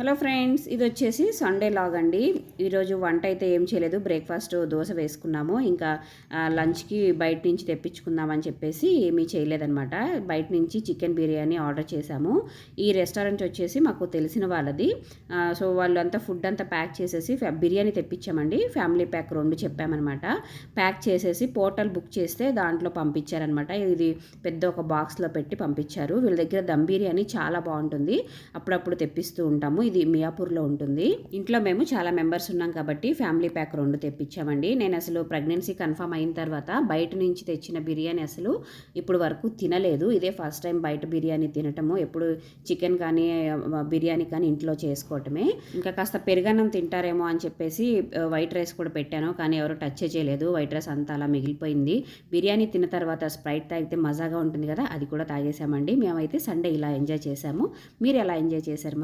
Hello friends, ఇది వచ్చేసి Sunday log అండి. ఈరోజు వంట అయితే ఏం చేయలేదు. బ్రేక్ఫాస్ట్ దోశ వేసుకున్నాము. ఇంకా లంచ్కి బయట నుంచి తెప్పించుకుందామని చెప్పేసి ఏమీ చేయలేదన్నమాట. బయట నుంచి చికెన్ బిర్యానీ ఆర్డర్ చేశాము. ఈ రెస్టారెంట్ వచ్చేసి మాకు తెలిసిన వాళ్ళది. సో వాళ్ళంతా ఫుడ్ అంతా ప్యాక్ చేసేసి బిర్యానీ తెప్పించామండి. ఫ్యామిలీ ప్యాక్ 2 చెప్పామన్నమాట. ప్యాక్ చేసేసి పోర్టల్ బుక్ చేస్తే దాంట్లో పంపించారనమాట. ఇది పెద్ద ఒక బాక్స్లో పెట్టి పంపించారు. వీళ్ళ దగ్గర దమ్ బిర్యానీ చాలా బాగుంటుంది. అప్పుడప్పుడు తెప్పిస్తూ ఉంటాము. ఇది మియాపూర్లో ఉంటుంది. ఇంట్లో మేము చాలా మెంబర్స్ ఉన్నాం కాబట్టి ఫ్యామిలీ ప్యాక్ 2 తెప్పించామండి. నేను అసలు ప్రెగ్నెన్సీ కన్ఫర్మ్ అయిన తర్వాత బయట నుంచి తెచ్చిన బిర్యానీ అసలు ఇప్పుడు వరకు తినలేదు. ఇదే ఫస్ట్ టైం బయట బిర్యానీ తినటము. ఎప్పుడు చికెన్ కానీ బిర్యానీ కానీ ఇంట్లో చేసుకోవటమే. ఇంకా కాస్త పెరుగన్నం తింటారేమో అని చెప్పేసి వైట్ రైస్ కూడా పెట్టాను, కానీ ఎవరు టచ్ చేయలేదు. వైట్ రైస్ అంతా అలా మిగిలిపోయింది. బిర్యానీ తిన్న తర్వాత స్ప్రైట్ తాగితే మజాగా ఉంటుంది కదా, అది కూడా తాగేసామండి. మేమైతే సండే ఇలా ఎంజాయ్ చేసాము. మీరు ఎలా ఎంజాయ్ చేశారు?